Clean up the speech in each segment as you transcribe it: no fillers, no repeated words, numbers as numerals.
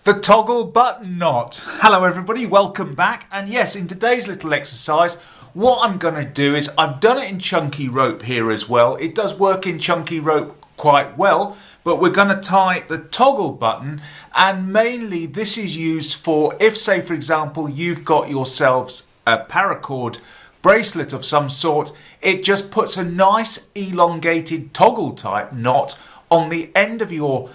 The toggle button knot. Hello everybody, welcome back. And yes, in today's little exercise, what I'm going to do is I've done it in chunky rope here as well. It does work in chunky rope quite well, but we're going to tie the toggle button, and mainly this is used for if, say for example, you've got yourselves a paracord bracelet of some sort. It just puts a nice elongated toggle type knot on the end of your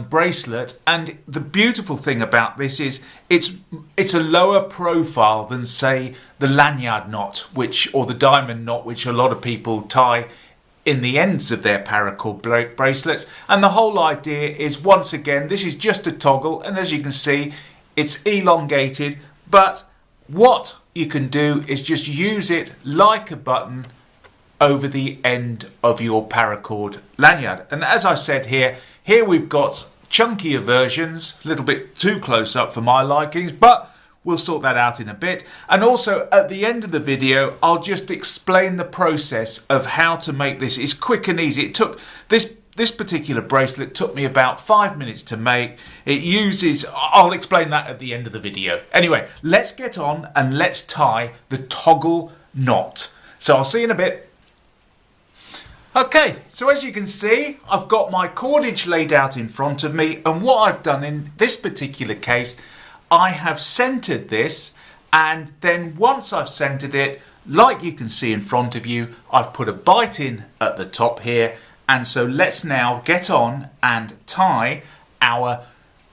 bracelet, and the beautiful thing about this is it's a lower profile than, say, the lanyard knot, or the diamond knot, which a lot of people tie in the ends of their paracord bracelets. And the whole idea is, once again, this is just a toggle, and as you can see, it's elongated, but what you can do is just use it like a button over the end of your paracord lanyard. And as I said, here we've got chunkier versions, a little bit too close up for my likings, but we'll sort that out in a bit. And also at the end of the video, I'll just explain the process of how to make this. It's quick and easy. It took this particular bracelet took me about 5 minutes to make. I'll explain that at the end of the video. Anyway, let's get on and let's tie the toggle knot. So I'll see you in a bit. Okay, so as you can see, I've got my cordage laid out in front of me, and what I've done in this particular case, I have centered this, and then once I've centered it, like you can see in front of you, I've put a bite in at the top here. And so let's now get on and tie our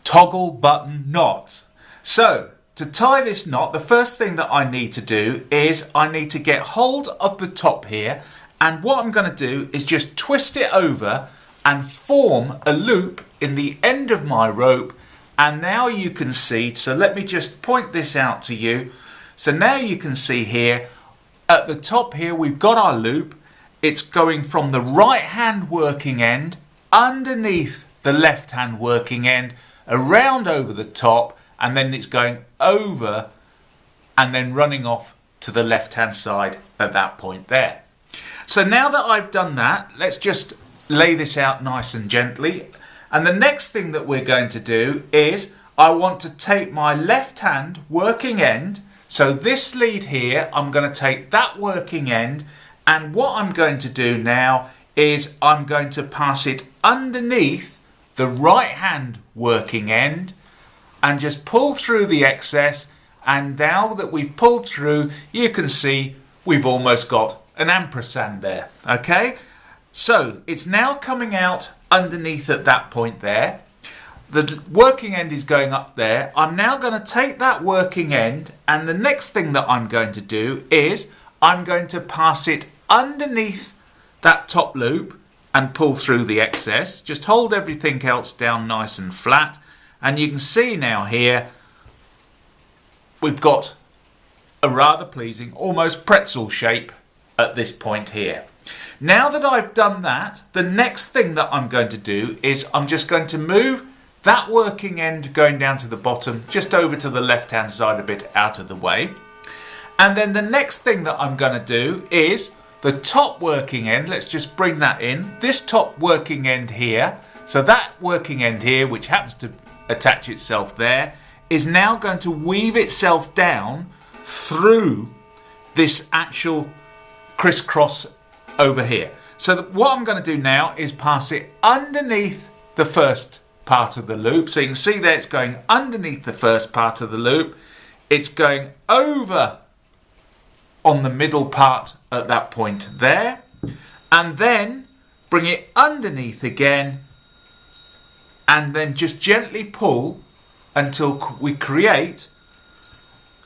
toggle button knot. So to tie this knot, the first thing that I need to do is I need to get hold of the top here. And what I'm going to do is just twist it over and form a loop in the end of my rope. And now you can see, so let me just point this out to you. So now you can see here, at the top here, we've got our loop. It's going from the right hand working end underneath the left hand working end, around over the top, and then it's going over and then running off to the left hand side at that point there. So now that I've done that, let's just lay this out nice and gently. And the next thing that we're going to do is I want to take my left hand working end. So this lead here, I'm going to take that working end, and what I'm going to do now is I'm going to pass it underneath the right hand working end and just pull through the excess. And now that we've pulled through, you can see we've almost got an ampersand there. Okay, so it's now coming out underneath at that point there. The working end is going up there. I'm now going to take that working end, and the next thing that I'm going to do is I'm going to pass it underneath that top loop and pull through the excess. Just hold everything else down nice and flat, and you can see now here we've got a rather pleasing, almost pretzel shape at this point here. Now that I've done that, the next thing that I'm going to do is I'm just going to move that working end going down to the bottom, just over to the left hand side a bit out of the way. And then the next thing that I'm going to do is the top working end. Let's just bring that in. This top working end here, so that working end here, which happens to attach itself there, is now going to weave itself down through this actual crisscross over here. So what I'm going to do now is pass it underneath the first part of the loop. So you can see there it's going underneath the first part of the loop. It's going over on the middle part at that point there, and then bring it underneath again, and then just gently pull until we create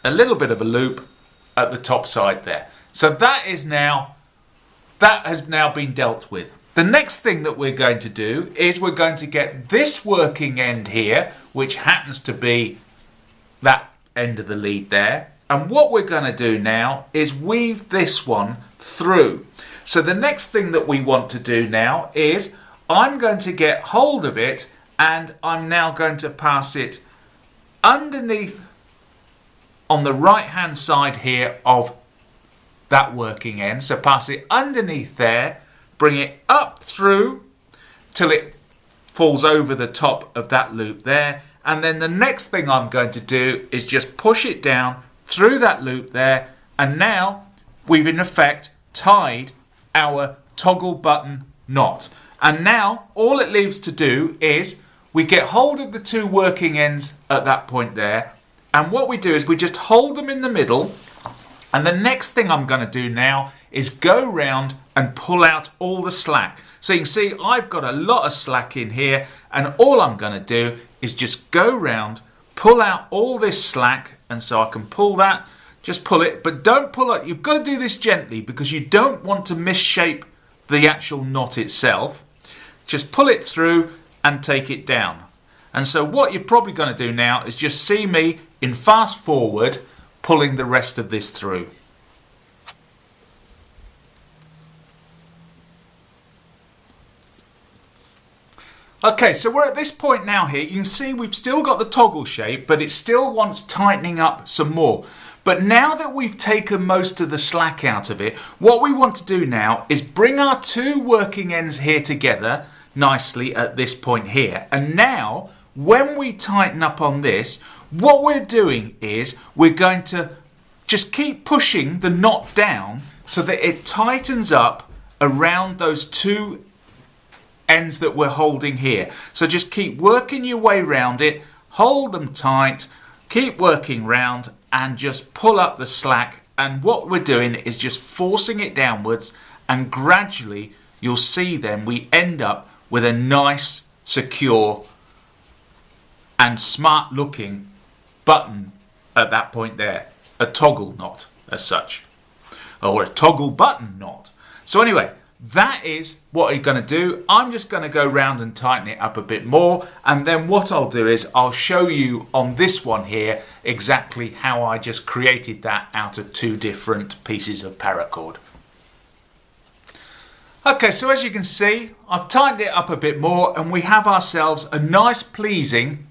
a little bit of a loop at the top side there. So that has now been dealt with. The next thing that we're going to do is we're going to get this working end here, which happens to be that end of the lead there. And what we're going to do now is weave this one through. So the next thing that we want to do now is I'm going to get hold of it, and I'm now going to pass it underneath on the right hand side here of that working end. So pass it underneath there, bring it up through till it falls over the top of that loop there, and then the next thing I'm going to do is just push it down through that loop there, and now we've in effect tied our toggle button knot. And now all it leaves to do is we get hold of the two working ends at that point there, and what we do is we just hold them in the middle, and the next thing I'm going to do now is go round and pull out all the slack. So you can see I've got a lot of slack in here, and all I'm going to do is just go round, pull out all this slack, and so I can pull that, just pull it, but don't pull it. You've got to do this gently because you don't want to misshape the actual knot itself. Just pull it through and take it down. And so what you're probably going to do now is just see me in fast forward pulling the rest of this through. Okay, so we're at this point now here. You can see we've still got the toggle shape, but it still wants tightening up some more. But now that we've taken most of the slack out of it, what we want to do now is bring our two working ends here together nicely at this point here. And now, when we tighten up on this, what we're doing is we're going to just keep pushing the knot down so that it tightens up around those two ends that we're holding here. So just keep working your way around it, hold them tight, keep working round, and just pull up the slack. And what we're doing is just forcing it downwards, and gradually you'll see then we end up with a nice, secure and smart looking button at that point there. A toggle knot as such, or a toggle button knot. So anyway, that is what you're going to do. I'm just going to go round and tighten it up a bit more, and then what I'll do is I'll show you on this one here exactly how I just created that out of two different pieces of paracord. Okay, so as you can see, I've tightened it up a bit more, and we have ourselves a nice pleasing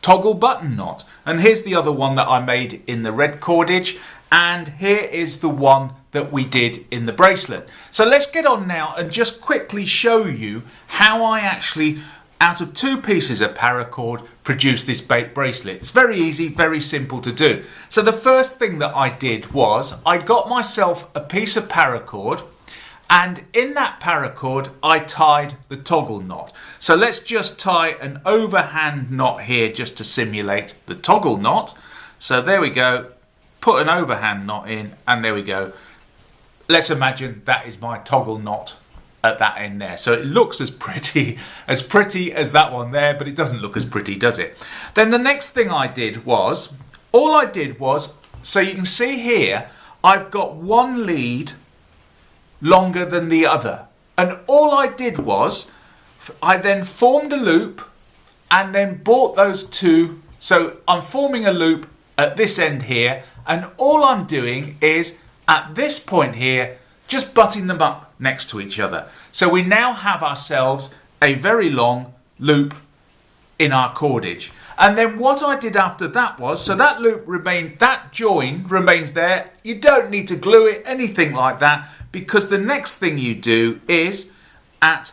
toggle button knot. And here's the other one that I made in the red cordage, and here is the one that we did in the bracelet. So let's get on now and just quickly show you how I actually, out of two pieces of paracord, produce this bracelet. It's very easy, very simple to do. So the first thing that I did was I got myself a piece of paracord, and in that paracord I tied the toggle knot. So let's just tie an overhand knot here just to simulate the toggle knot. So there we go, put an overhand knot in, and there we go. Let's imagine that is my toggle knot at that end there. So it looks as pretty as that one there, but it doesn't look as pretty, does it? Then the next thing I did was, so you can see here, I've got one lead longer than the other. And all I did was, I then formed a loop and then brought those two. So I'm forming a loop at this end here, and all I'm doing is at this point here, just butting them up next to each other. So we now have ourselves a very long loop in our cordage. And then what I did after that was, so that loop remained, that join remains there. You don't need to glue it, anything like that, because the next thing you do is at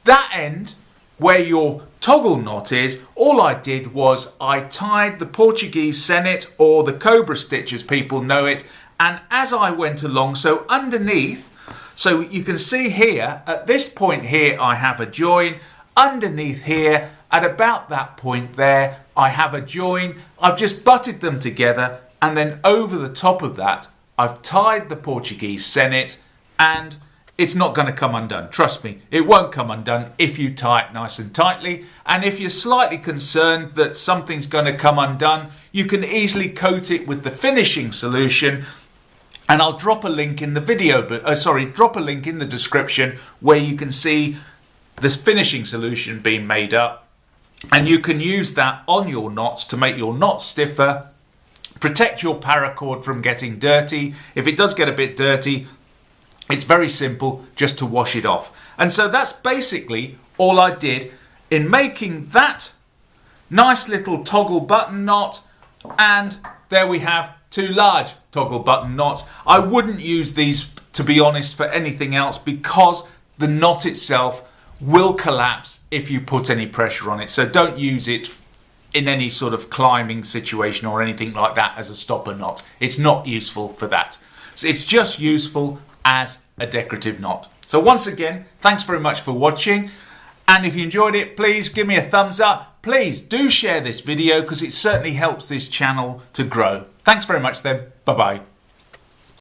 that end where your toggle knot is, all I did was I tied the Portuguese senet, or the cobra stitch as people know it, and as I went along, so underneath, so you can see here, at this point here I have a join, underneath here, at about that point there, I have a join. I've just butted them together, and then over the top of that, I've tied the Portuguese senet, and it's not going to come undone. Trust me, it won't come undone if you tie it nice and tightly. And if you're slightly concerned that something's going to come undone, you can easily coat it with the finishing solution. And I'll drop a link in the drop a link in the description where you can see this finishing solution being made up. And you can use that on your knots to make your knots stiffer, protect your paracord from getting dirty. If it does get a bit dirty, it's very simple just to wash it off. And so that's basically all I did in making that nice little toggle button knot. And there we have two large toggle button knots. I wouldn't use these, to be honest, for anything else, because the knot itself will collapse if you put any pressure on it. So don't use it in any sort of climbing situation or anything like that as a stopper knot. It's not useful for that. So it's just useful as a decorative knot. So once again, thanks very much for watching. And if you enjoyed it, please give me a thumbs up. Please do share this video because it certainly helps this channel to grow. Thanks very much then. Bye-bye.